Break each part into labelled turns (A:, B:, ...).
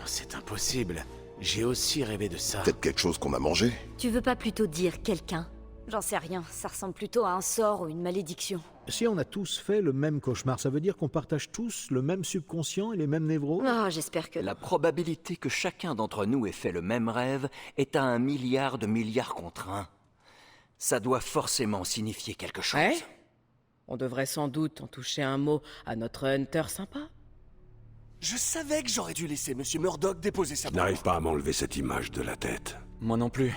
A: c'est impossible. J'ai aussi rêvé de ça.
B: Peut-être quelque chose qu'on a mangé?
C: Tu veux pas plutôt dire quelqu'un? J'en sais rien, ça ressemble plutôt à un sort ou une malédiction.
D: Si on a tous fait le même cauchemar, ça veut dire qu'on partage tous le même subconscient et les mêmes névroses?
C: Oh, j'espère que...
E: La probabilité que chacun d'entre nous ait fait le même rêve est à 1 milliard de milliards contre 1. Ça doit forcément signifier quelque chose.
F: Ouais? On devrait sans doute en toucher un mot à notre Hunter sympa.
G: Je savais que j'aurais dû laisser Monsieur Murdoch déposer sa
H: Je n'arrive pas à m'enlever cette image de la tête.
I: Moi non plus.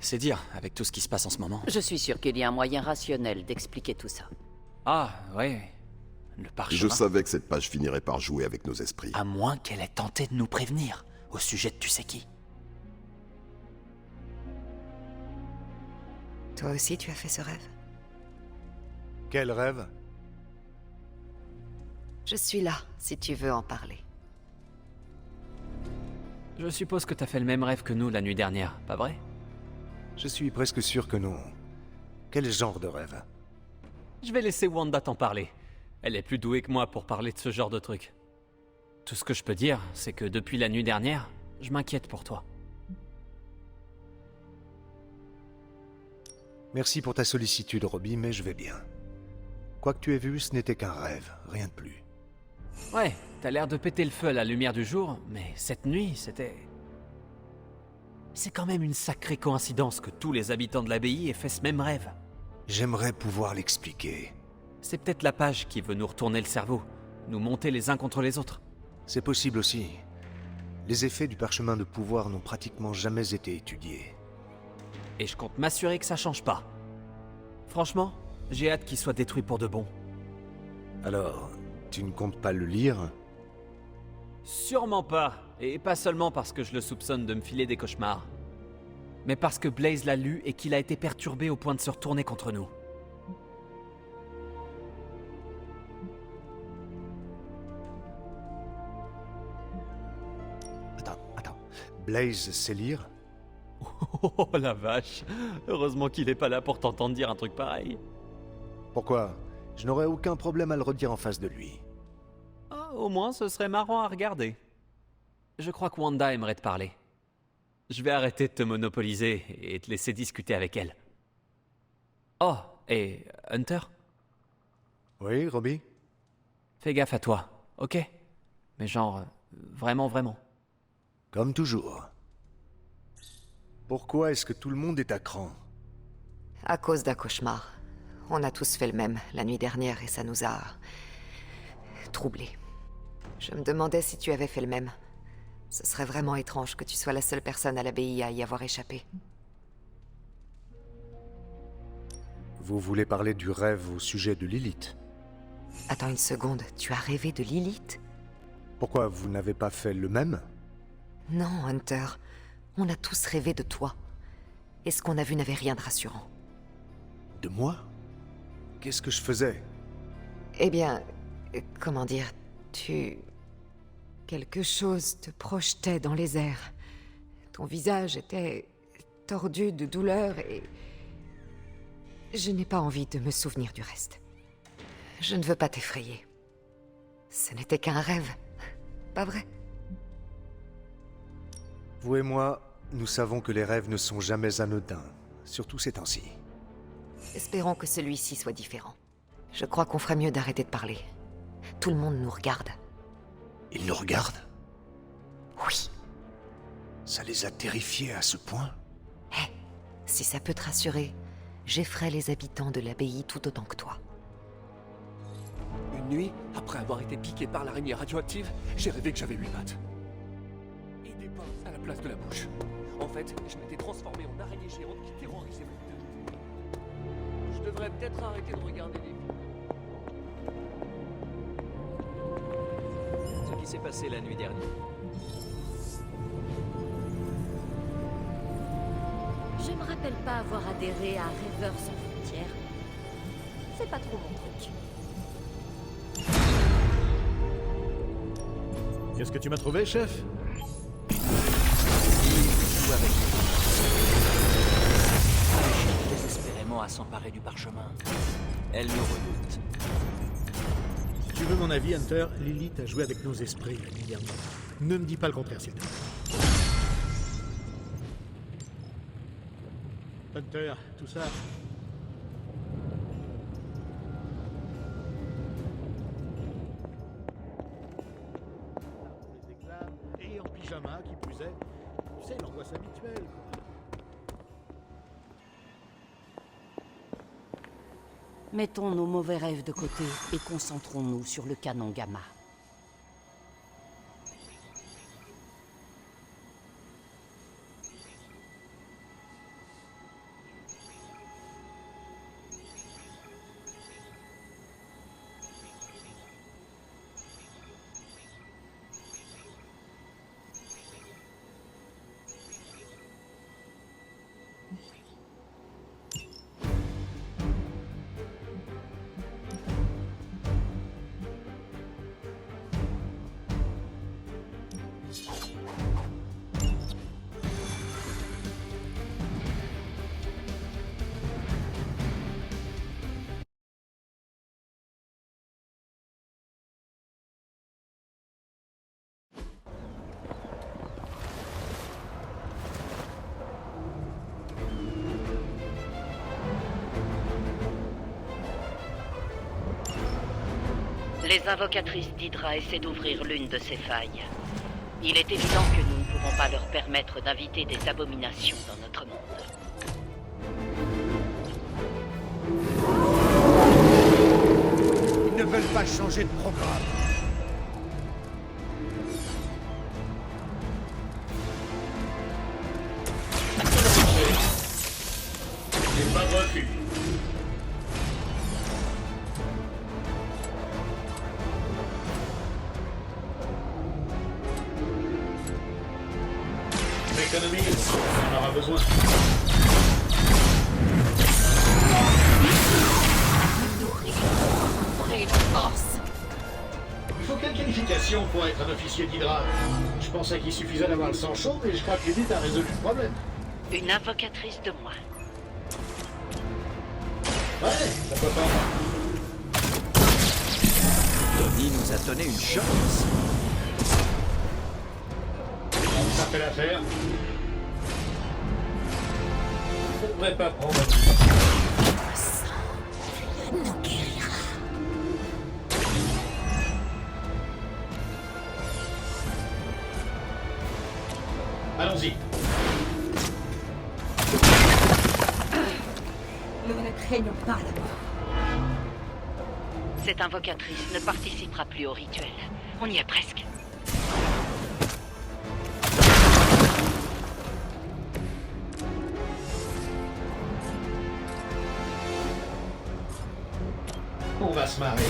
I: C'est dire, avec tout ce qui se passe en ce moment.
J: Je suis sûr qu'il y a un moyen rationnel d'expliquer tout ça.
I: Ah, ouais. Le parchemin.
B: Je savais que cette page finirait par jouer avec nos esprits.
I: À moins qu'elle ait tenté de nous prévenir, au sujet de tu sais qui.
K: Toi aussi, tu as fait ce rêve?
G: Quel rêve?
K: Je suis là, si tu veux en parler.
I: Je suppose que t'as fait le même rêve que nous la nuit dernière, pas vrai?
G: Je suis presque sûr que non. Quel genre de rêve?
I: Je vais laisser Wanda t'en parler. Elle est plus douée que moi pour parler de ce genre de truc. Tout ce que je peux dire, c'est que depuis la nuit dernière, je m'inquiète pour toi.
G: Merci pour ta sollicitude, Robbie, mais je vais bien. Quoi que tu aies vu, ce n'était qu'un rêve, rien de plus.
I: Ouais, t'as l'air de péter le feu à la lumière du jour, mais cette nuit, c'était... C'est quand même une sacrée coïncidence que tous les habitants de l'abbaye aient fait ce même rêve.
G: J'aimerais pouvoir l'expliquer.
I: C'est peut-être la page qui veut nous retourner le cerveau, nous monter les uns contre les autres.
G: C'est possible aussi. Les effets du parchemin de pouvoir n'ont pratiquement jamais été étudiés.
I: Et je compte m'assurer que ça change pas. Franchement, j'ai hâte qu'il soit détruit pour de bon.
G: Alors, tu ne comptes pas le lire?
I: Sûrement pas, et pas seulement parce que je le soupçonne de me filer des cauchemars. Mais parce que Blaze l'a lu et qu'il a été perturbé au point de se retourner contre nous.
G: Attends. Blaze sait lire?
I: Oh la vache! Heureusement qu'il est pas là pour t'entendre dire un truc pareil.
G: Pourquoi? Je n'aurais aucun problème à le redire en face de lui.
I: Ah, au moins ce serait marrant à regarder. Je crois que Wanda aimerait te parler. Je vais arrêter de te monopoliser et te laisser discuter avec elle. Oh, et Hunter?
G: Oui, Robbie?
I: Fais gaffe à toi, ok? Mais genre, vraiment.
G: Comme toujours. Pourquoi est-ce que tout le monde est à cran?
K: À cause d'un cauchemar. On a tous fait le même la nuit dernière et ça nous a... troublés. Je me demandais si tu avais fait le même. Ce serait vraiment étrange que tu sois la seule personne à l'abbaye à y avoir échappé.
G: Vous voulez parler du rêve au sujet de Lilith?
K: Attends une seconde, tu as rêvé de Lilith?
G: Pourquoi vous n'avez pas fait le même?
K: Non, Hunter. On a tous rêvé de toi. Et ce qu'on a vu n'avait rien de rassurant.
G: De moi? Qu'est-ce que je faisais?
K: Eh bien, comment dire, quelque chose te projetait dans les airs. Ton visage était tordu de douleur et... Je n'ai pas envie de me souvenir du reste. Je ne veux pas t'effrayer. Ce n'était qu'un rêve, pas vrai?
G: Vous et moi, nous savons que les rêves ne sont jamais anodins, surtout ces temps-ci.
K: Espérons que celui-ci soit différent. Je crois qu'on ferait mieux d'arrêter de parler. Tout le monde nous regarde.
G: Ils nous regardent?
K: Oui.
G: Ça les a terrifiés à ce point?
K: Hé, si ça peut te rassurer, j'effraie les habitants de l'abbaye tout autant que toi.
L: Une nuit, après avoir été piqué par l'araignée radioactive, j'ai rêvé que j'avais 8 pattes. Et des pinces à la place de la bouche. En fait, je m'étais transformé en araignée géante qui terrorisait mon deux. Je devrais peut-être arrêter de regarder les films.
E: Ce qui s'est passé la nuit dernière.
C: Je me rappelle pas avoir adhéré à Rêveurs sans frontières. C'est pas trop mon truc.
D: Qu'est-ce que tu m'as trouvé, chef?
E: Joue avec elle. Désespérément à s'emparer du parchemin. Elle nous redoute.
D: Si tu veux mon avis, Hunter, Lilith a joué avec nos esprits la nuit dernière. Ne me dis pas le contraire, s'il te plaît. Hunter, tout ça. Et en pyjama, qui plus est. Tu sais, l'angoisse habituelle, quoi.
J: Mettons nos mauvais rêves de côté et concentrons-nous sur le canon gamma. Les invocatrices d'Hydra essaient d'ouvrir l'une de ces failles. Il est évident que nous ne pourrons pas leur permettre d'inviter des abominations dans notre monde.
M: Ils ne veulent pas changer de programme.
N: J'ai pas de refus. L'économie, on en aura besoin. Il faut quelle qualification pour être un officier d'Hydra? Je pensais qu'il suffisait d'avoir le sang chaud, mais je crois que Judith a résolu le problème.
J: Une invocatrice de moins.
N: Ouais, pourquoi pas.
E: Tony nous a donné une chance.
N: Ça fait l'affaire. Je ne devrais pas prendre. Allons-y.
C: Nous ne craignons pas la mort.
J: Cette invocatrice ne participera plus au rituel. On y est presque.
N: On va se marrer.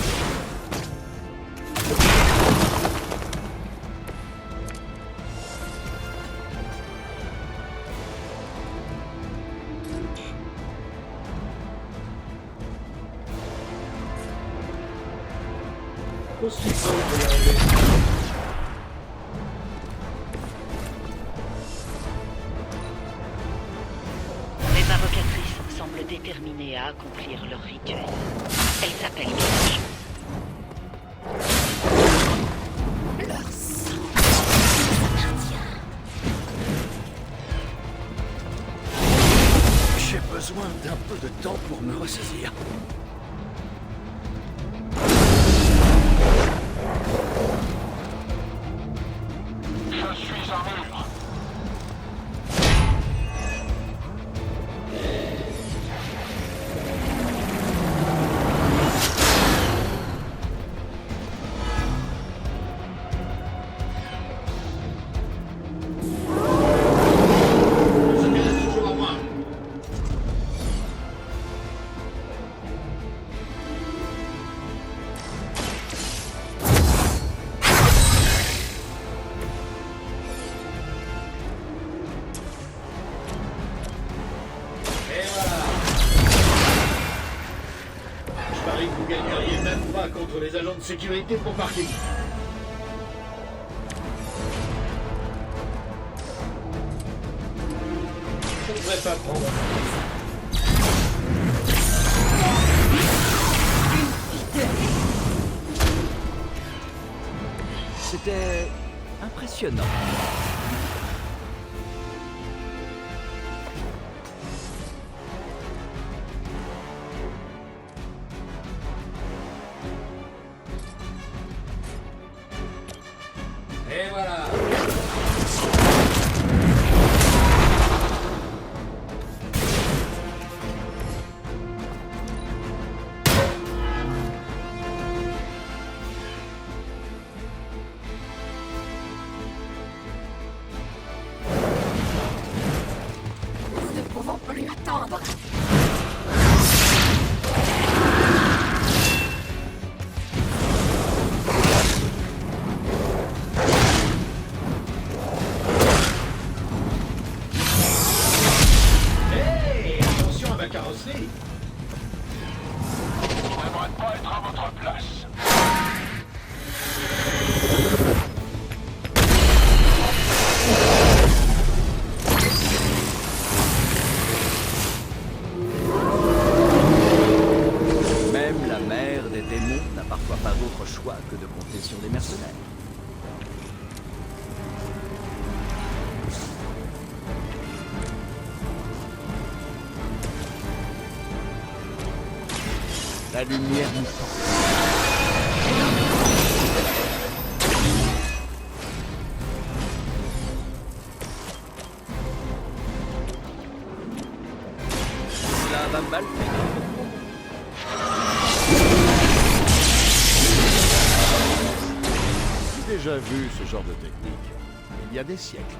N: Aussi simple de y arriver.
J: Les invocatrices semblent déterminées à accomplir leur rituel. Elles s'appellent quelque chose.
C: Leur sang appartient.
A: J'ai besoin d'un peu de temps pour me ressaisir.
N: Je suis en œuvre. Ça me reste toujours à moi. Et voilà. Je parie que vous gagneriez même pas contre les agents de sécurité pour parking. Je ne devrais pas prendre.
E: C'était Impressionnant.
N: Et voilà.
K: Nous ne pouvons plus attendre.
N: Hey, attention à ma carrosserie.
H: Je n'aimerais pas être à votre place.
E: Même la mère des démons n'a parfois pas d'autre choix que de compter sur des mercenaires. La lumière nous porte. Cela va mal finir.
A: J'ai déjà vu ce genre de technique. Il y a des siècles.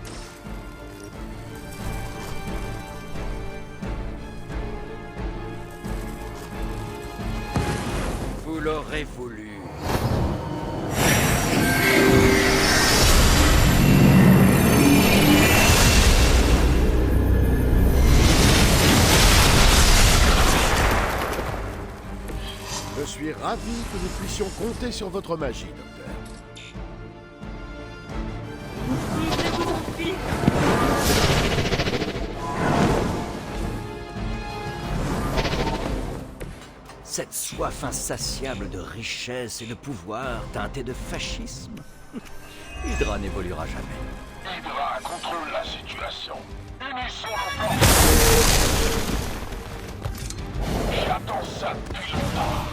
E: Vous l'aurez voulu.
A: Je suis ravi que nous puissions compter sur votre magie, docteur.
E: Cette soif insatiable de richesse et de pouvoir teintée de fascisme. Hydra n'évoluera jamais.
H: Hydra contrôle la situation. Unissons nos forces. J'attends ça depuis longtemps.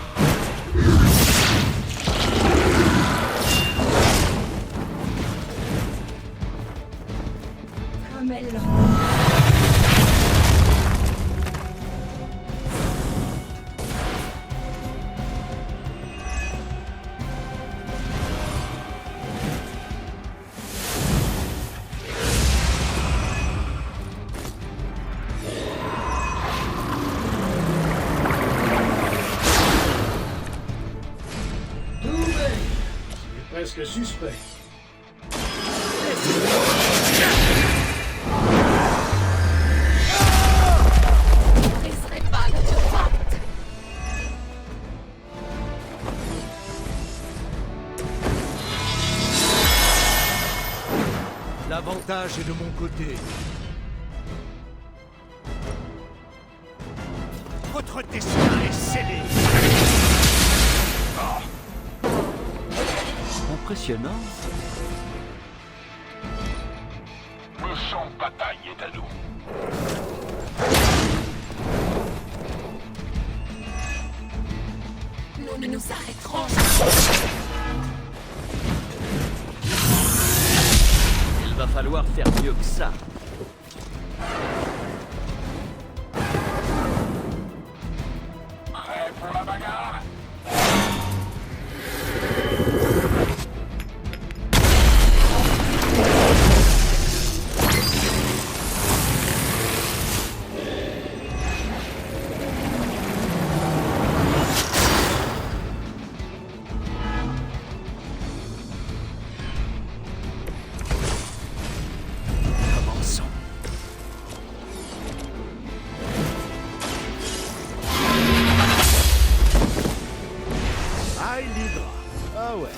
C: Comme elle.
N: C'est presque suspect.
K: Briserai pas notre pacte.
M: L'avantage est de mon côté. Votre destin est scellé.
E: Impressionnant.
H: Le champ de bataille est à nous.
K: Nous ne nous arrêterons.
E: Il va falloir faire mieux que ça.
H: Prêt pour la bagarre?
E: Commençons.
A: Aïe, l'Hydra. Ah ouais.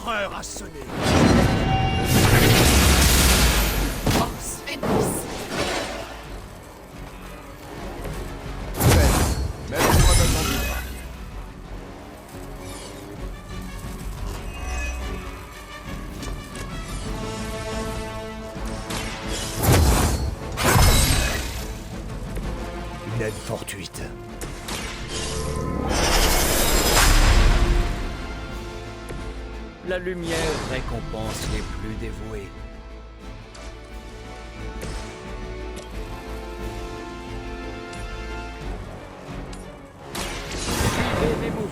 M: L'horreur a sonné.
K: Oh, Svennis.
A: Mets-moi maintenant du bras.
M: Une aide fortuite.
E: La lumière récompense les plus dévoués. Suivez mes mouvements.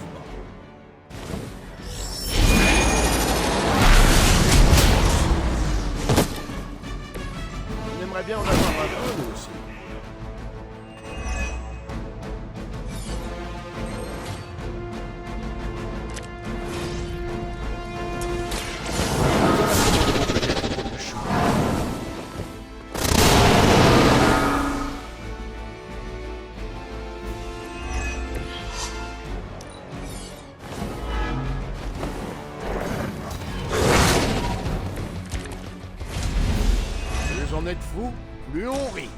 A: On aimerait bien en avoir un peu, nous aussi. Plus on est de fous, plus on rit.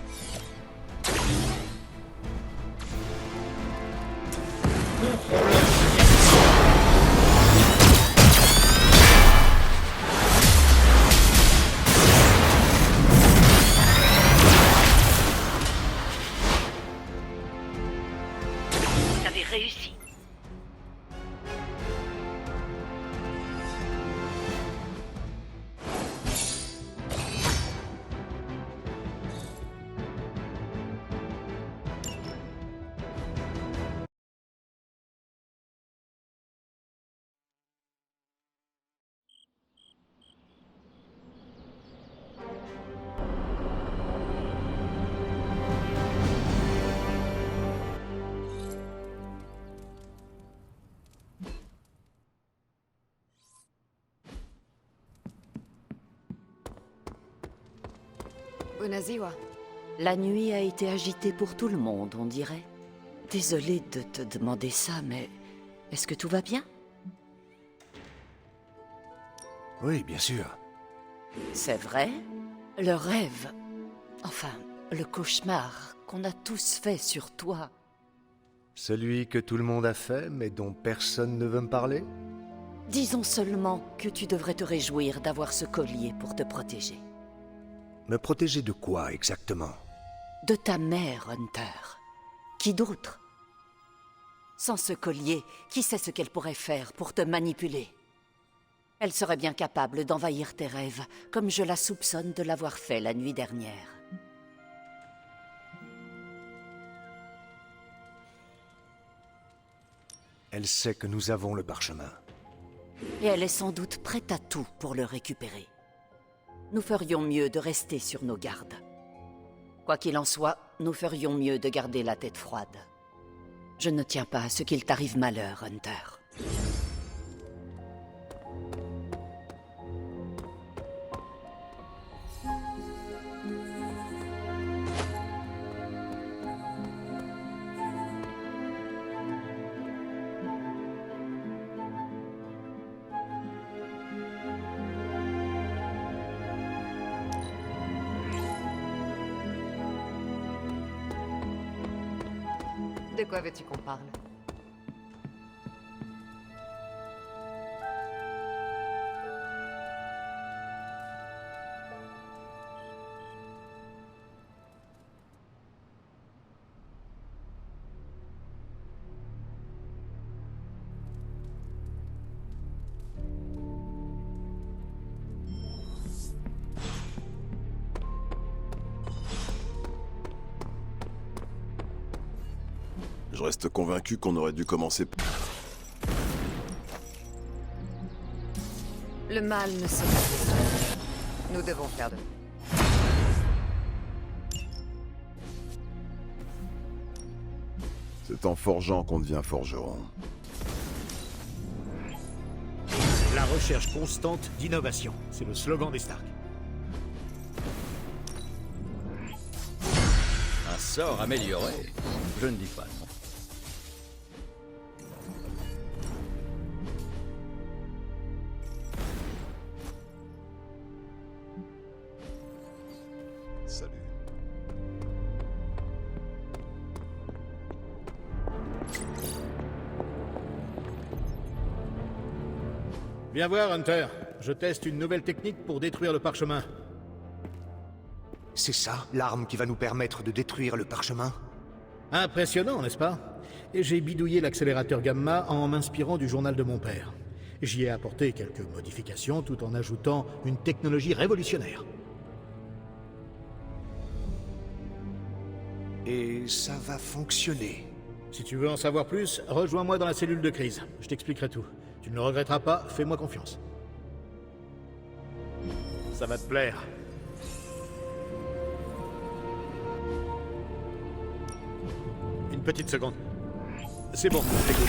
J: Vous avez réussi.
K: Bonaziwa.
J: La nuit a été agitée pour tout le monde, on dirait. Désolée de te demander ça, mais est-ce que tout va bien?
G: Oui, bien sûr.
J: C'est vrai? Le rêve, enfin, le cauchemar qu'on a tous fait sur toi.
G: Celui que tout le monde a fait, mais dont personne ne veut me parler?
J: Disons seulement que tu devrais te réjouir d'avoir ce collier pour te protéger.
G: Me protéger de quoi, exactement?
J: De ta mère, Hunter. Qui d'autre? Sans ce collier, qui sait ce qu'elle pourrait faire pour te manipuler? Elle serait bien capable d'envahir tes rêves, comme je la soupçonne de l'avoir fait la nuit dernière.
G: Elle sait que nous avons le parchemin.
J: Et elle est sans doute prête à tout pour le récupérer. Nous ferions mieux de rester sur nos gardes. Quoi qu'il en soit, nous ferions mieux de garder la tête froide. Je ne tiens pas à ce qu'il t'arrive malheur, Hunter.
K: De quoi veux-tu qu'on parle?
B: Je reste convaincu qu'on aurait dû commencer...
K: Le mal ne se fait pas. Nous devons faire de même.
B: C'est en forgeant qu'on devient forgeron.
M: La recherche constante d'innovation. C'est le slogan des Stark.
O: Un sort amélioré. Je ne dis pas non.
B: Salut.
M: Viens voir, Hunter. Je teste une nouvelle technique pour détruire le parchemin.
G: C'est ça, l'arme qui va nous permettre de détruire le parchemin?
M: Impressionnant, n'est-ce pas? Et j'ai bidouillé l'accélérateur gamma en m'inspirant du journal de mon père. J'y ai apporté quelques modifications tout en ajoutant une technologie révolutionnaire.
G: Et ça va fonctionner.
M: Si tu veux en savoir plus, rejoins-moi dans la cellule de crise. Je t'expliquerai tout. Tu ne le regretteras pas, fais-moi confiance. Ça va te plaire. Une petite seconde. C'est bon, j'écoute.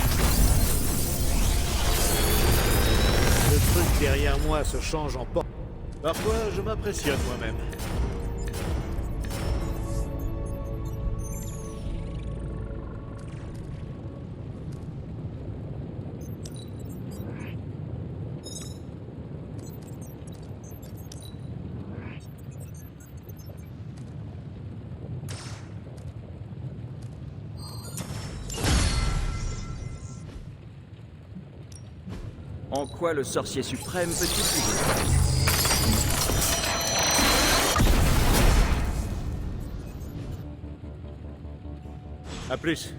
M: Le truc derrière moi se change en porte. Parfois, je m'impressionne moi-même.
E: En quoi le sorcier suprême peut-il vous aider?
M: À plus.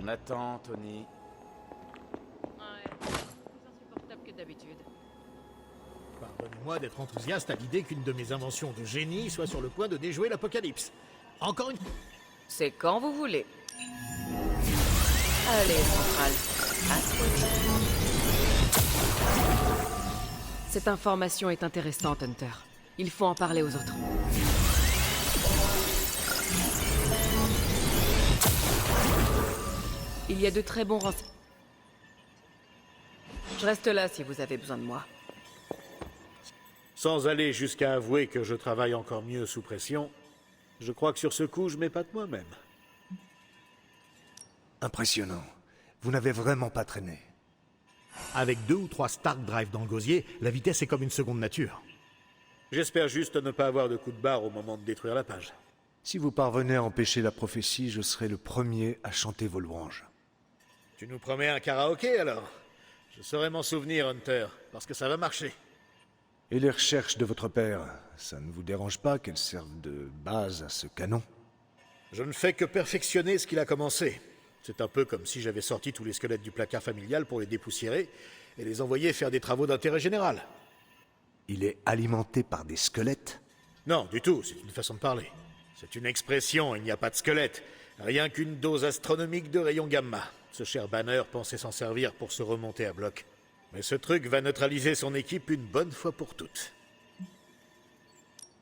O: On attend, Tony.
F: Ouais, plus insupportable que d'habitude.
M: Pardonnez-moi d'être enthousiaste à l'idée qu'une de mes inventions de génie soit sur le point de déjouer l'apocalypse. Encore une...
F: C'est quand vous voulez. Allez, Central. À toi de jouer. Cette information est intéressante, Hunter. Il faut en parler aux autres. Il y a de très bons renseignements. Je reste là si vous avez besoin de moi.
M: Sans aller jusqu'à avouer que je travaille encore mieux sous pression, je crois que sur ce coup, je m'épate moi-même.
G: Impressionnant. Vous n'avez vraiment pas traîné.
M: Avec 2 ou 3 Stark Drive dans le gosier, la vitesse est comme une seconde nature. J'espère juste ne pas avoir de coup de barre au moment de détruire la page.
G: Si vous parvenez à empêcher la prophétie, je serai le premier à chanter vos louanges.
M: Tu nous promets un karaoké alors? Je saurai m'en souvenir, Hunter, parce que ça va marcher.
G: Et les recherches de votre père, ça ne vous dérange pas qu'elles servent de base à ce canon?
M: Je ne fais que perfectionner ce qu'il a commencé. C'est un peu comme si j'avais sorti tous les squelettes du placard familial pour les dépoussiérer et les envoyer faire des travaux d'intérêt général.
G: Il est alimenté par des squelettes?
M: Non, du tout, c'est une façon de parler. C'est une expression, il n'y a pas de squelette. Rien qu'une dose astronomique de rayons gamma. Ce cher Banner pensait s'en servir pour se remonter à bloc. Mais ce truc va neutraliser son équipe une bonne fois pour toutes.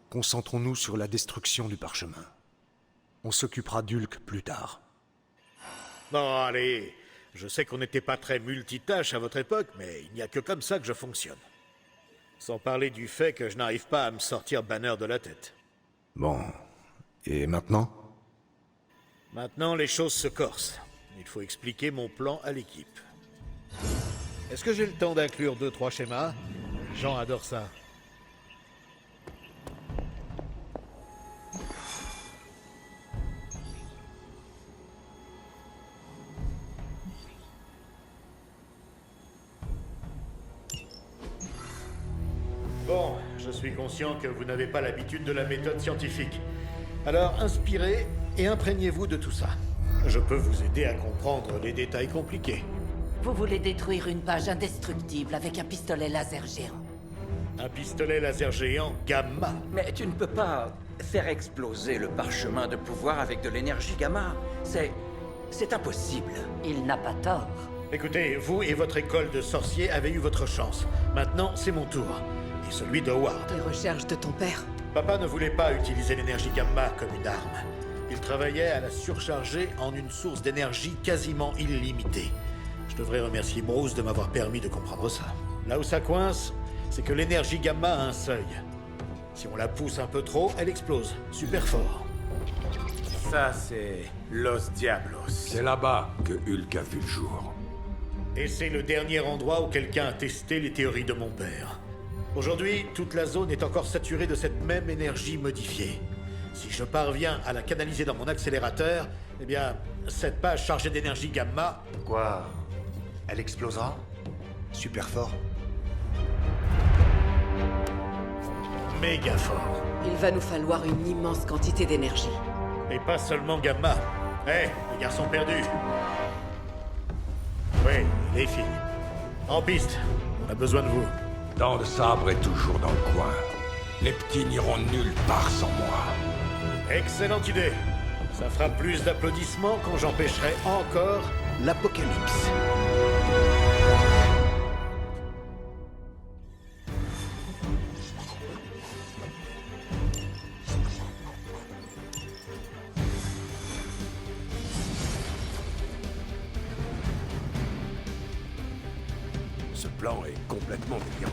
G: Concentrons-nous sur la destruction du parchemin. On s'occupera d'Hulk plus tard.
M: Bon, allez, je sais qu'on n'était pas très multitâche à votre époque, mais il n'y a que comme ça que je fonctionne. Sans parler du fait que je n'arrive pas à me sortir Banner de la tête.
G: Bon, et maintenant?
M: Maintenant, les choses se corsent. Il faut expliquer mon plan à l'équipe. Est-ce que j'ai le temps d'inclure 2-3 schémas? Jean adore ça. Bon, je suis conscient que vous n'avez pas l'habitude de la méthode scientifique. Alors, inspirez et imprégnez-vous de tout ça. Je peux vous aider à comprendre les détails compliqués.
J: Vous voulez détruire une page indestructible avec un pistolet laser géant.
M: Un pistolet laser géant gamma.
O: Mais tu ne peux pas faire exploser le parchemin de pouvoir avec de l'énergie gamma. C'est impossible.
J: Il n'a pas tort.
M: Écoutez, vous et votre école de sorciers avez eu votre chance. Maintenant, c'est mon tour. Et celui d'Howard.
F: Les recherches de ton père.
M: Papa ne voulait pas utiliser l'énergie gamma comme une arme. Il travaillait à la surcharger en une source d'énergie quasiment illimitée. Je devrais remercier Bruce de m'avoir permis de comprendre ça. Là où ça coince, c'est que l'énergie gamma a un seuil. Si on la pousse un peu trop, elle explose, super fort. Ça, c'est Los Diablos.
P: C'est là-bas que Hulk a vu le jour.
M: Et c'est le dernier endroit où quelqu'un a testé les théories de mon père. Aujourd'hui, toute la zone est encore saturée de cette même énergie modifiée. Si je parviens à la canaliser dans mon accélérateur, eh bien, cette page chargée d'énergie gamma...
G: Quoi? Elle explosera? Super fort?
M: Méga fort.
F: Il va nous falloir une immense quantité d'énergie.
M: Et pas seulement gamma. Hé, les garçons perdus. Oui, les filles. En piste, on a besoin de vous.
P: Dent de sabre est toujours dans le coin. Les petits n'iront nulle part sans moi.
M: Excellente idée. Ça fera plus d'applaudissements quand j'empêcherai encore l'apocalypse.
P: Ce plan est complètement délirant.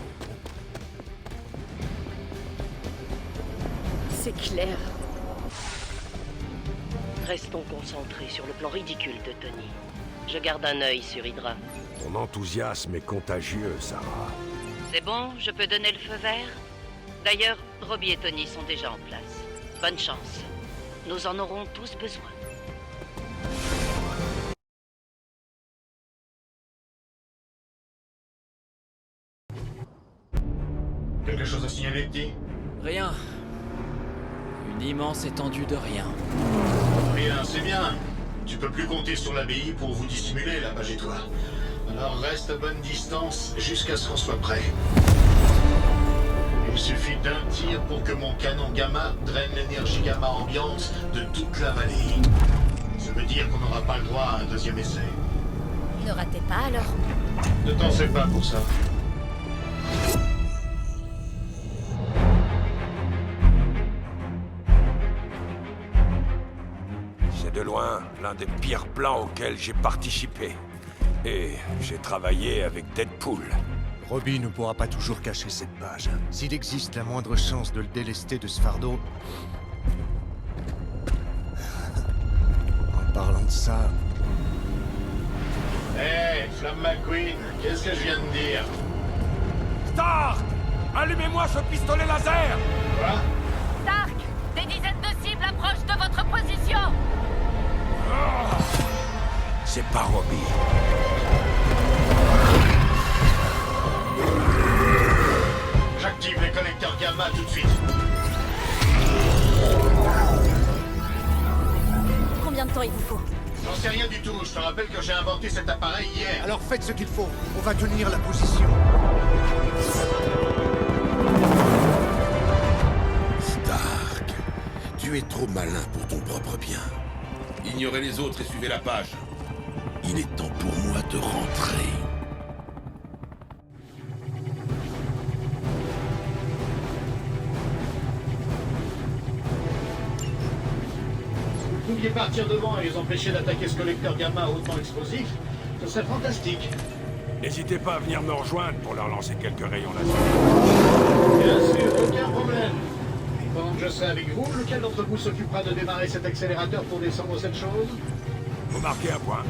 C: C'est clair.
Q: Restons concentrés sur le plan ridicule de Tony. Je garde un œil sur Hydra.
P: Ton enthousiasme est contagieux, Sarah.
Q: C'est bon, je peux donner le feu vert? D'ailleurs, Robbie et Tony sont déjà en place. Bonne chance. Nous en aurons tous besoin.
N: Quelque chose à signaler, petit?
I: Rien. Une immense étendue de rien.
N: Rien, c'est bien. Tu peux plus compter sur l'abbaye pour vous dissimuler, la page et toi. Alors reste à bonne distance jusqu'à ce qu'on soit prêt. Il suffit d'un tir pour que mon canon gamma draine l'énergie gamma ambiante de toute la vallée. Ça veut dire qu'on n'aura pas le droit à un deuxième essai.
C: Ne ratez pas alors.
N: Ne t'en sais pas pour ça.
P: C'est de loin l'un des pires plans auxquels j'ai participé. Et j'ai travaillé avec Deadpool.
G: Robbie ne pourra pas toujours cacher cette page. S'il existe la moindre chance de le délester de ce fardeau... En parlant de ça...
N: Hé, Flamme McQueen, qu'est-ce que je viens de dire?
P: Stark! Allumez-moi ce pistolet laser!
N: Quoi?
C: Stark, des dizaines de cibles approchent de votre position.
P: C'est pas Robbie.
N: J'active les connecteurs gamma tout de suite.
C: Combien de temps il vous faut?
N: J'en sais rien du tout. Je te rappelle que j'ai inventé cet appareil hier.
G: Alors faites ce qu'il faut. On va tenir la position.
R: Stark, tu es trop malin pour ton propre bien. Ignorez les autres et suivez la page. Il est temps pour moi de rentrer.
N: Vous pouviez partir devant et les empêcher d'attaquer ce collecteur gamma hautement explosif, ce serait fantastique.
P: N'hésitez pas à venir me rejoindre pour leur lancer quelques rayons laser.
N: Bien sûr, aucun problème. Et pendant que je serai avec vous, lequel d'entre vous s'occupera de démarrer cet accélérateur pour descendre cette chose?
P: Vous marquez un point.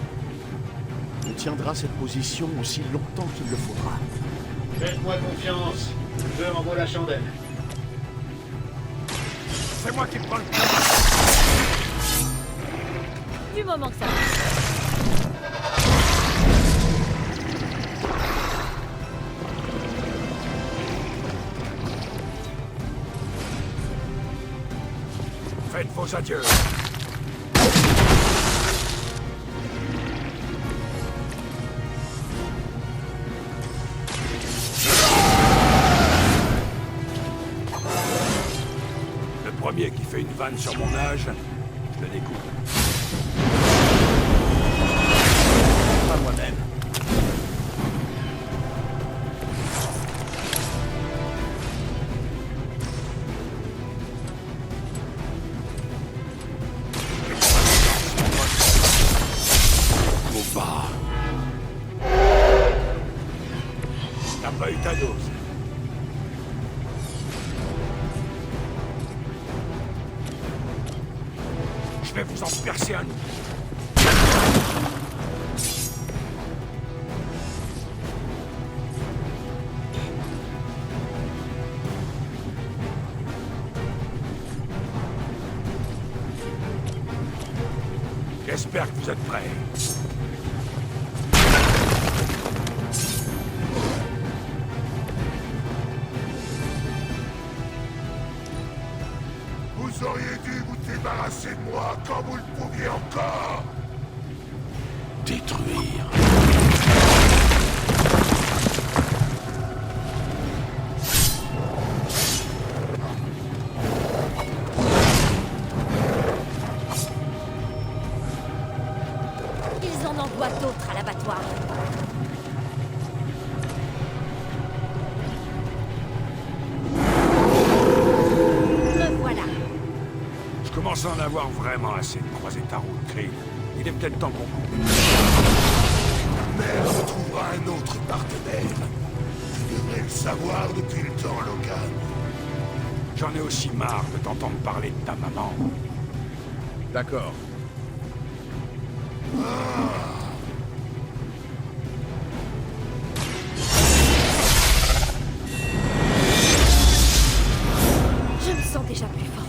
A: On tiendra cette position aussi longtemps qu'il le faudra.
N: Faites-moi confiance. Je m'envoie la chandelle.
P: C'est moi qui prends le plan.
C: Du moment que ça...
P: Faites vos adieux. Le premier qui fait une vanne sur mon âge, je le découpe.
E: Pas moi-même.
P: T'as pas eu ta dose. Je vais vous en disperser un oubli. J'espère que vous êtes prêts.
R: Vous auriez dû vous débarrasser de moi quand vous le pouviez encore. Détruire.
C: Ils en envoient d'autres à l'abattoir. Me voilà.
P: Je commence à en avoir vraiment assez de croiser ta route, Krieg. Il est peut-être temps qu'on coupe.
R: Mère retrouvera un autre partenaire. Tu devrais le savoir depuis le temps, Logan.
P: J'en ai aussi marre de t'entendre parler de ta maman.
A: D'accord.
C: Je me sens déjà plus forte.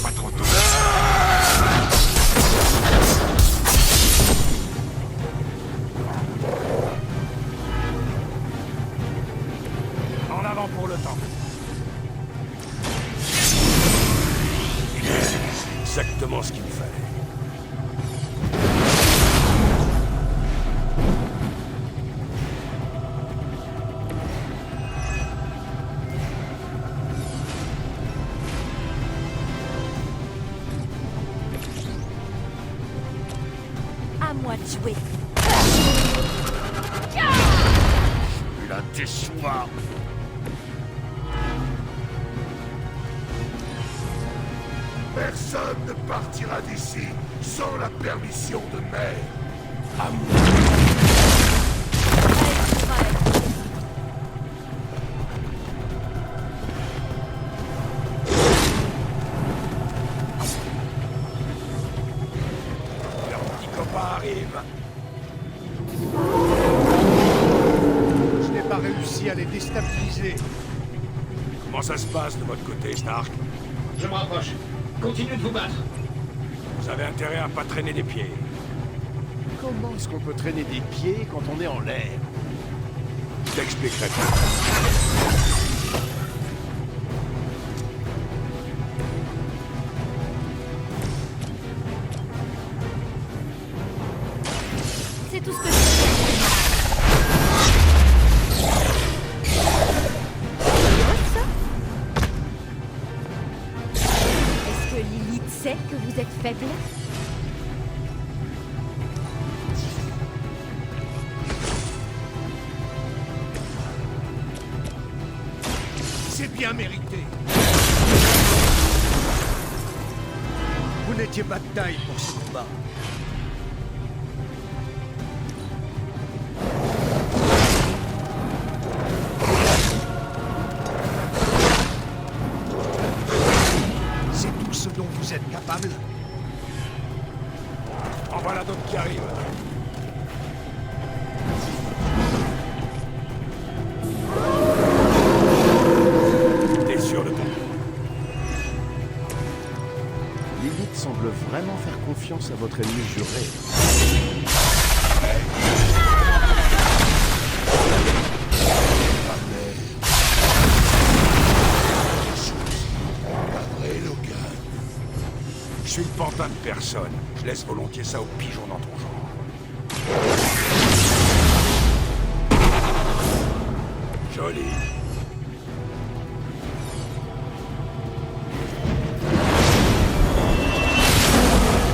P: Pas trop tôt. En avant pour le temps. Exactement ce qu'il me fallait.
C: À moi de jouer.
R: Il a déçoit. Personne ne partira d'ici sans la permission de Mère. À moi.
P: Leur petit copain arrive.
A: Je n'ai pas réussi à les déstabiliser.
P: Comment ça se passe de votre côté, Stark?
N: Je me rapproche. Continuez de vous battre.
P: Vous avez intérêt à pas traîner des pieds.
A: Comment est-ce qu'on peut traîner des pieds quand on est en l'air?
P: Je t'expliquerai pas.
C: C'est tout ce que je sais. Est-ce que Lilith sait que vous êtes faible?
R: C'est bien mérité.
A: Vous n'étiez pas de taille pour ce combat.
R: C'est tout ce dont vous êtes capable.
P: En voilà d'autres qui arrivent. T'es sûr de ton coup?
A: Lilith semble vraiment faire confiance à votre ennemi juré.
P: Je suis le pantin de personne. Je laisse volontiers ça aux pigeons dans ton genre. Joli.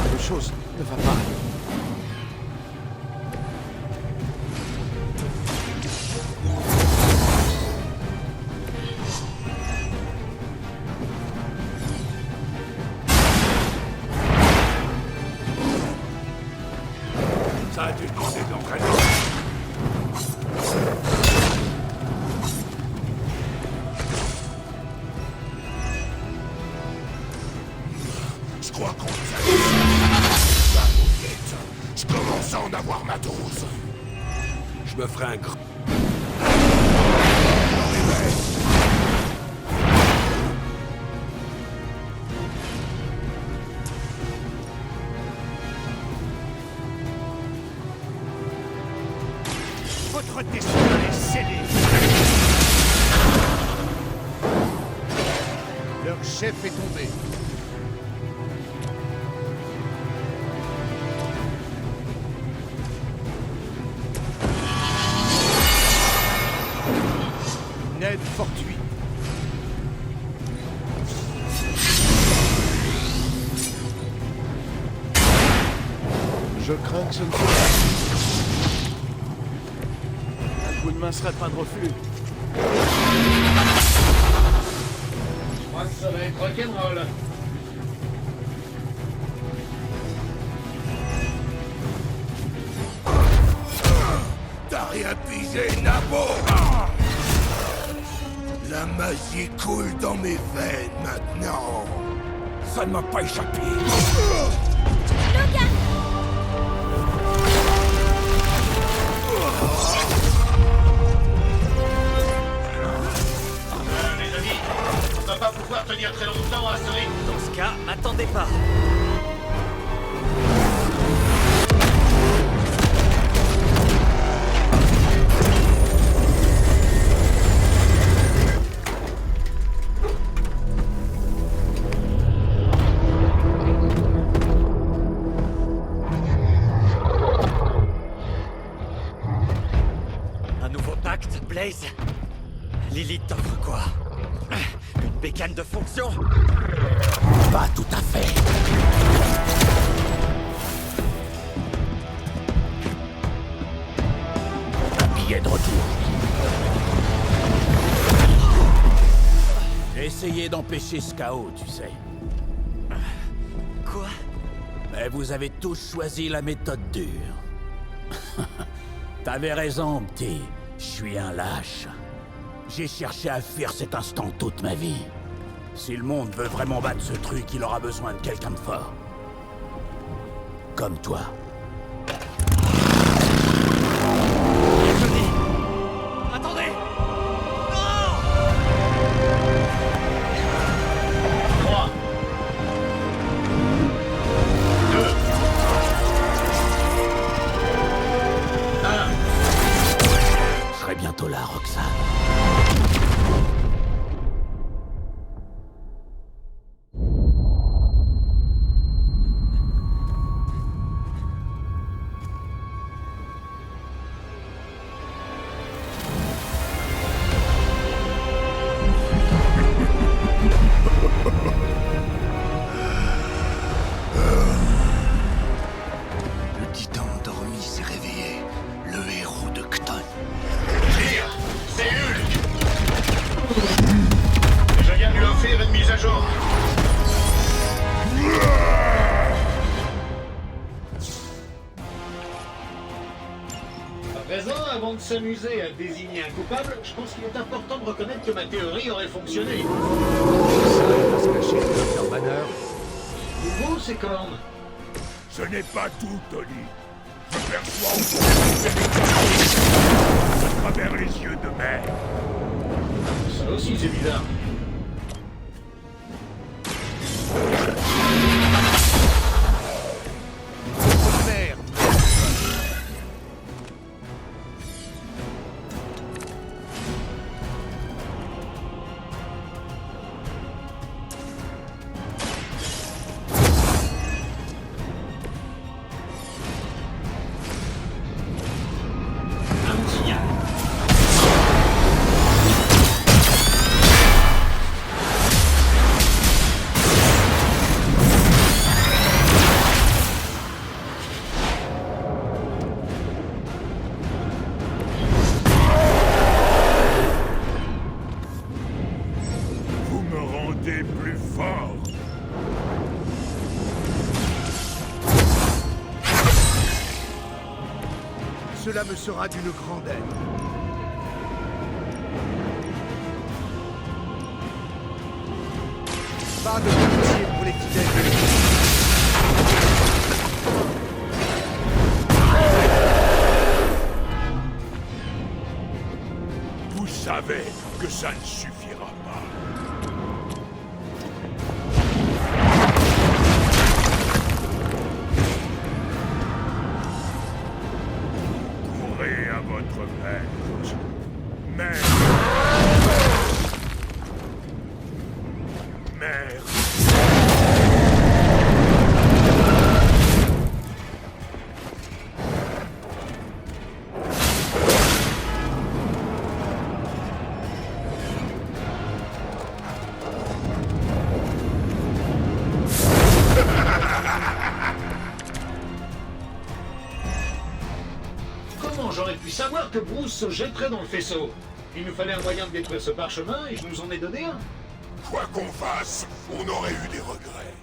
A: Quelque chose ne va pas.
P: je me ferai un grand...
S: Votre destin est scellé.
A: Leur chef est tombé. Une aide fortuite. Je crains que ce ne soit pas. Un coup de main serait pas de refus.
N: Je crois que ça va être rock'n'roll.
P: T'as rien pigé, Nabo! La magie coule dans mes veines maintenant. Ça ne m'a pas échappé.
N: Les amis, on va pas pouvoir tenir très longtemps à ce rythme.
I: Dans ce cas, m'attendez pas. Un nouveau pacte, Blaze? Lilith t'offre quoi? Une bécane de fonction?
P: Pas tout à fait. Un billet de retour.
S: J'ai essayé d'empêcher ce chaos, tu sais.
I: Quoi?
S: Mais vous avez tous choisi la méthode dure. T'avais raison, petit. Je suis un lâche. J'ai cherché à fuir cet instant toute ma vie. Si le monde veut vraiment battre ce truc, il aura besoin de quelqu'un de fort. Comme toi.
I: Johnny! Attendez! Non!
N: 3, 2, 1.
S: Je serai bientôt là, Roxane.
P: Le titan endormi s'est réveillé. Le héros de Cton.
N: Dire, c'est Hulk. Je viens de lui offrir une mise à jour. À présent, avant de s'amuser à désigner un coupable, je pense qu'il est important de reconnaître que ma théorie aurait fonctionné.
A: Ça va se cacher, Dr. Banner.
N: Nouveau, c'est Korn.
P: Ce n'est pas tout, Tony. Je perçois encore à travers les yeux de mer.
N: Ça aussi, c'est bizarre.
A: Merde.
N: Un signal.
P: Vous me rendez plus fort.
A: Cela me sera d'une grande aide. Pas de pitié pour les fidèles.
P: savais que ça ne suffira pas. Courez à votre maître. Mère. Mère.
N: Comment j'aurais pu savoir que Bruce se jetterait dans le faisceau? Il nous fallait un moyen de détruire ce parchemin et je nous en ai donné un.
P: Quoi qu'on fasse, on aurait eu des regrets.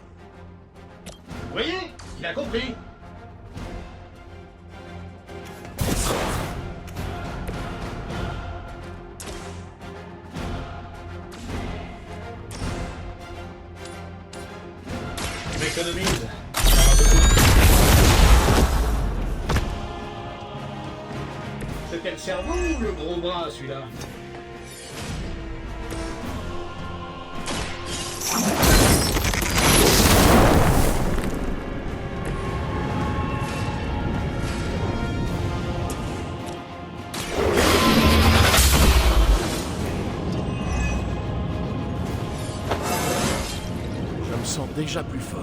N: Vous voyez? Il a compris. Je m'économise. C'était le cerveau ou le gros bras, celui-là?
A: Je me sens déjà plus fort.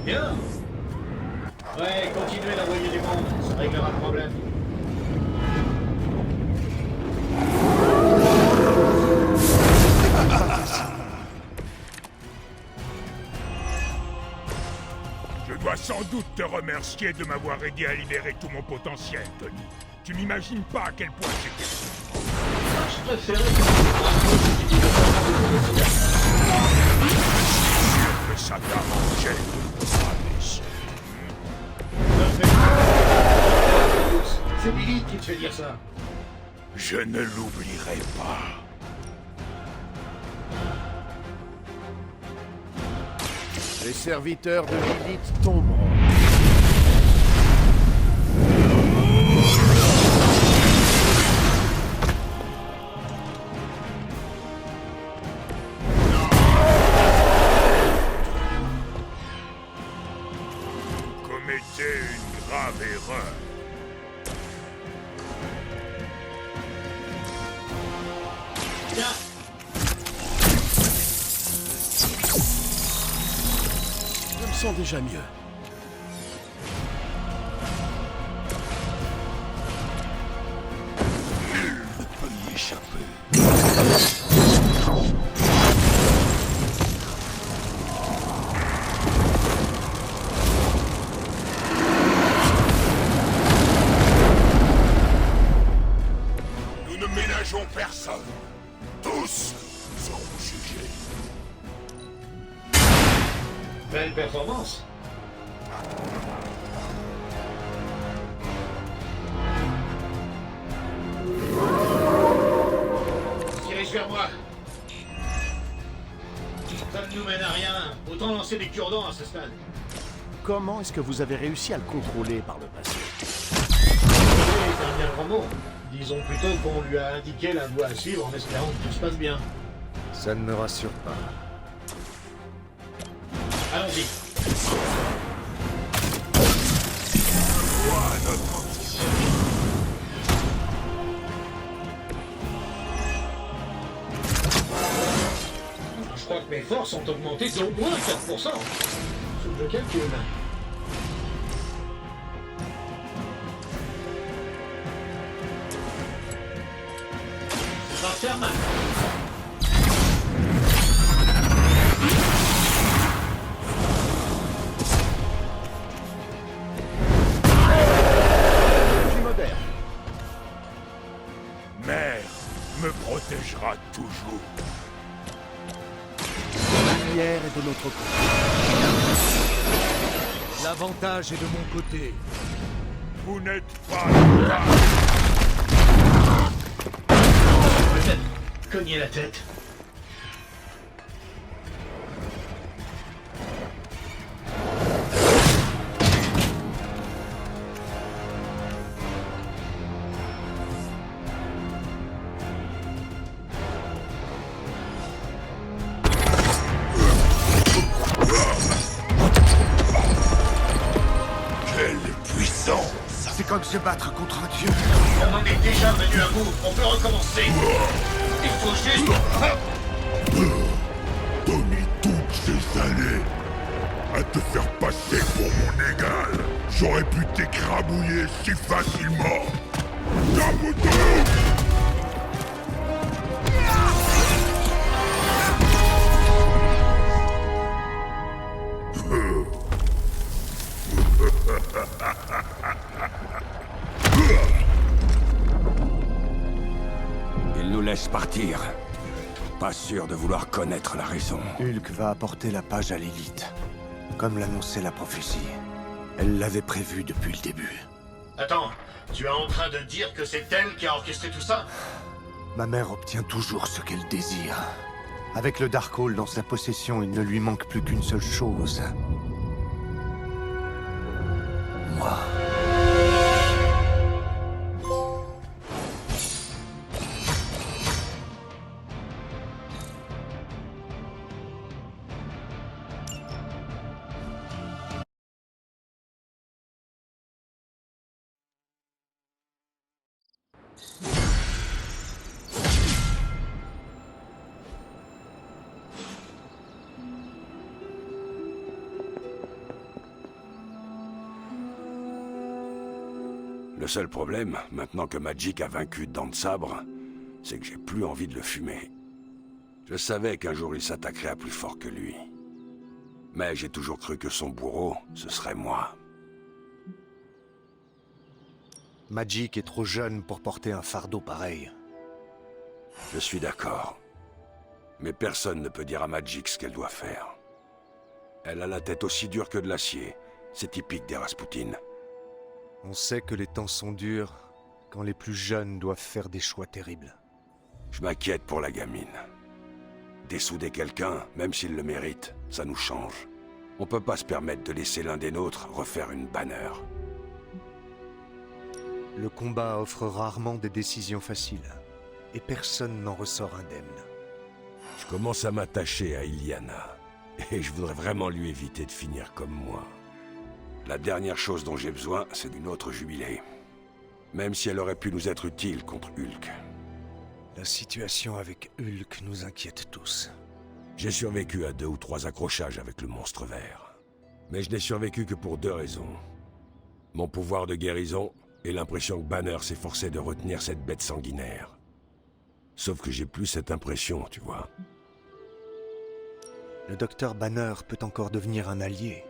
N: Bien. Ouais, continuez d'envoyer du monde, ça réglera le problème.
P: Je dois sans doute te remercier de m'avoir aidé à libérer tout mon potentiel, Tony. Tu m'imagines pas à quel point c'était...
N: Je préférais
P: que ça t'arrangeait.
N: C'est Billy qui te fait dire ça.
P: Je ne l'oublierai pas.
A: Les serviteurs de Lilith tomberont.
P: Vous commettez une grave erreur.
A: Je me sens déjà mieux.
P: Nul ne peut y échapper. Nous ne ménageons personne. Tous seront jugés.
N: Belle performance. Dirige vers moi. Ça ne nous mène à rien. Autant lancer des cure-dents à ce stade.
A: Comment est-ce que vous avez réussi à le contrôler par le passé?
N: C'est un bien grand mot. Disons plutôt qu'on lui a indiqué la voie à suivre en espérant que tout se passe bien.
G: Ça ne me rassure pas.
N: Allons-y. Je crois que mes forces ont augmenté d'au moins 4%. Faut que je calcule. Ça va faire mal.
P: Mère me protégera toujours.
A: La lumière est de notre côté.
S: L'avantage est de mon côté.
P: Vous n'êtes pas là.
N: Peut-être cogner la tête.
G: se battre contre un dieu.
N: On en est déjà venu à bout, on peut recommencer. Il faut juste...
P: Tony, toutes ces années à te faire passer pour mon égal, j'aurais pu t'écrabouiller si facilement. Kabuto!
S: Il nous laisse partir. Pas sûr de vouloir connaître la raison.
G: Hulk va apporter la page à l'élite, comme l'annonçait la prophétie. Elle l'avait prévu depuis le début.
N: Attends, tu es en train de dire que c'est elle qui a orchestré tout ça?
G: Ma mère obtient toujours ce qu'elle désire. Avec le Darkhold dans sa possession, il ne lui manque plus qu'une seule chose. Moi.
S: Le seul problème, maintenant que Magik a vaincu Dent de Sabre, c'est que j'ai plus envie de le fumer. Je savais qu'un jour il s'attaquerait à plus fort que lui. Mais j'ai toujours cru que son bourreau, ce serait moi.
G: Magik est trop jeune pour porter un fardeau pareil.
S: Je suis d'accord. Mais personne ne peut dire à Magik ce qu'elle doit faire. Elle a la tête aussi dure que de l'acier. C'est typique des Rasputin.
G: On sait que les temps sont durs quand les plus jeunes doivent faire des choix terribles.
S: Je m'inquiète pour la gamine. Dessouder quelqu'un, même s'il le mérite, ça nous change. On peut pas se permettre de laisser l'un des nôtres refaire une Banner.
G: Le combat offre rarement des décisions faciles, et personne n'en ressort indemne.
S: Je commence à m'attacher à Illyana, et je voudrais vraiment lui éviter de finir comme moi. La dernière chose dont j'ai besoin, c'est d'une autre jubilée. Même si elle aurait pu nous être utile contre Hulk.
G: La situation avec Hulk nous inquiète tous.
S: J'ai survécu à 2 ou 3 accrochages avec le monstre vert. Mais je n'ai survécu que pour 2 raisons. Mon pouvoir de guérison et l'impression que Banner s'efforçait de retenir cette bête sanguinaire. Sauf que j'ai plus cette impression, tu vois.
G: Le docteur Banner peut encore devenir un allié.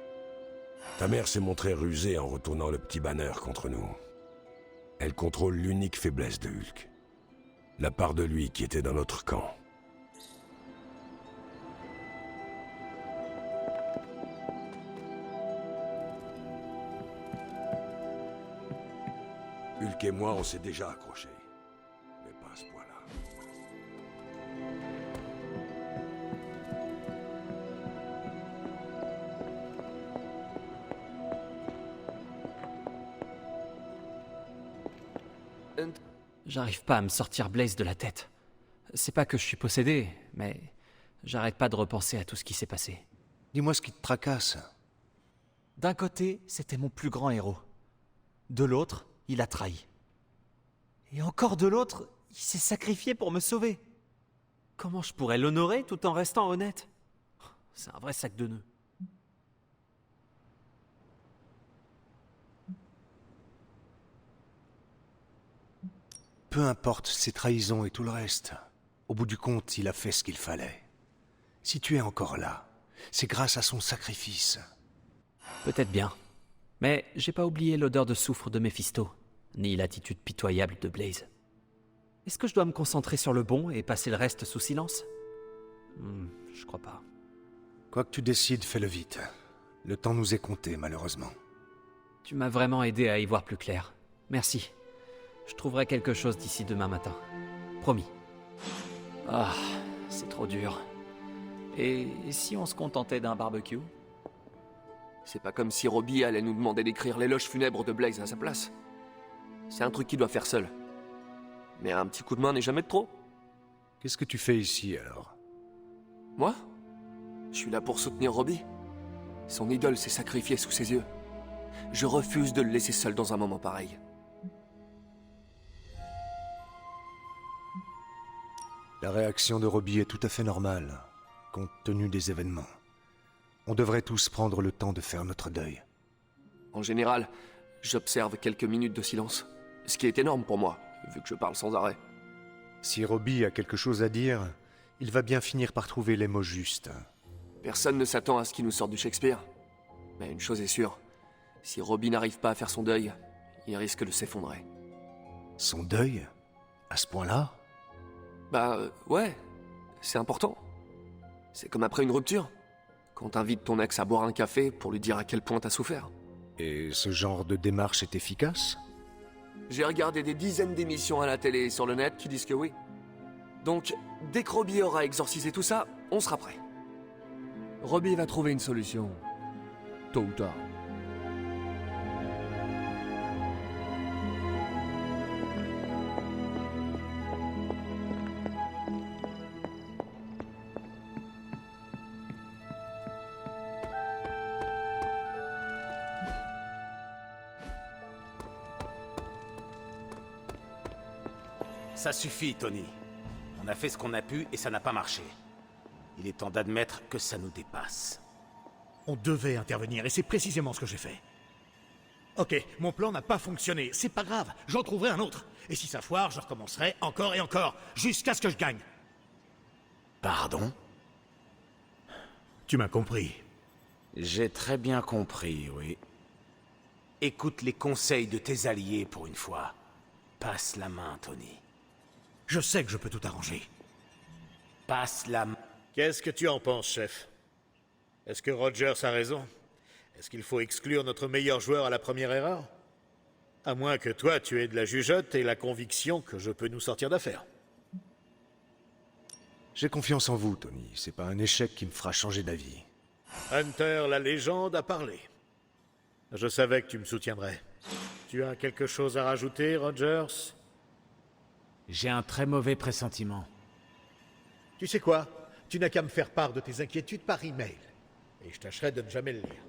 S: Ta mère s'est montrée rusée en retournant le petit Banner contre nous. Elle contrôle l'unique faiblesse de Hulk. La part de lui qui était dans notre camp. Hulk et moi, on s'est déjà accrochés. Mais pas à ce point-là.
I: J'arrive pas à me sortir Blaze de la tête. C'est pas que je suis possédé, mais j'arrête pas de repenser à tout ce qui s'est passé.
G: Dis-moi ce qui te tracasse.
I: D'un côté, c'était mon plus grand héros. De l'autre, il a trahi. Et encore de l'autre, il s'est sacrifié pour me sauver. Comment je pourrais l'honorer tout en restant honnête? C'est un vrai sac de nœuds.
G: Peu importe ses trahisons et tout le reste. Au bout du compte, il a fait ce qu'il fallait. Si tu es encore là, c'est grâce à son sacrifice.
I: Peut-être bien. Mais j'ai pas oublié l'odeur de soufre de Mephisto, ni l'attitude pitoyable de Blaze. Est-ce que je dois me concentrer sur le bon et passer le reste sous silence? Je crois pas.
G: Quoi que tu décides, fais-le vite. Le temps nous est compté, malheureusement.
I: Tu m'as vraiment aidé à y voir plus clair. Merci. Je trouverai quelque chose d'ici demain matin. Promis. Ah, c'est trop dur. Et si on se contentait d'un barbecue?
L: C'est pas comme si Robbie allait nous demander d'écrire l'éloge funèbre de Blaze à sa place. C'est un truc qu'il doit faire seul. Mais un petit coup de main n'est jamais de trop.
G: Qu'est-ce que tu fais ici, alors?
L: Moi? Je suis là pour soutenir Robbie. Son idole s'est sacrifiée sous ses yeux. Je refuse de le laisser seul dans un moment pareil.
G: La réaction de Robbie est tout à fait normale, compte tenu des événements. On devrait tous prendre le temps de faire notre deuil.
L: En général, j'observe quelques minutes de silence, ce qui est énorme pour moi, vu que je parle sans arrêt.
G: Si Robbie a quelque chose à dire, il va bien finir par trouver les mots justes.
L: Personne ne s'attend à ce qu'il nous sorte du Shakespeare. Mais une chose est sûre, si Robbie n'arrive pas à faire son deuil, il risque de s'effondrer.
G: Son deuil? À ce point-là?
L: Ouais, c'est important. C'est comme après une rupture, quand t'invites ton ex à boire un café pour lui dire à quel point t'as souffert.
G: Et ce genre de démarche est efficace?
L: J'ai regardé des dizaines d'émissions à la télé et sur le net qui disent que oui. Donc, dès que Robbie aura exorcisé tout ça, on sera prêt. Robbie va trouver une solution, tôt ou tard.
T: Ça suffit, Tony. On a fait ce qu'on a pu et ça n'a pas marché. Il est temps d'admettre que ça nous dépasse.
M: On devait intervenir et c'est précisément ce que j'ai fait. Ok, mon plan n'a pas fonctionné, c'est pas grave, j'en trouverai un autre. Et si ça foire, je recommencerai encore et encore, jusqu'à ce que je gagne.
T: Pardon?
M: Tu m'as compris.
T: J'ai très bien compris, oui. Écoute les conseils de tes alliés pour une fois. Passe la main, Tony.
M: Je sais que je peux tout arranger.
T: Passe la main.
M: Qu'est-ce que tu en penses, chef? Est-ce que Rogers a raison? Est-ce qu'il faut exclure notre meilleur joueur à la première erreur? À moins que toi, tu aies de la jugeote et la conviction que je peux nous sortir d'affaire.
G: J'ai confiance en vous, Tony. C'est pas un échec qui me fera changer d'avis.
M: Hunter, la légende, a parlé. Je savais que tu me soutiendrais. Tu as quelque chose à rajouter, Rogers?
T: J'ai un très mauvais pressentiment.
M: Tu sais quoi? Tu n'as qu'à me faire part de tes inquiétudes par email. Et je tâcherai de ne jamais le lire.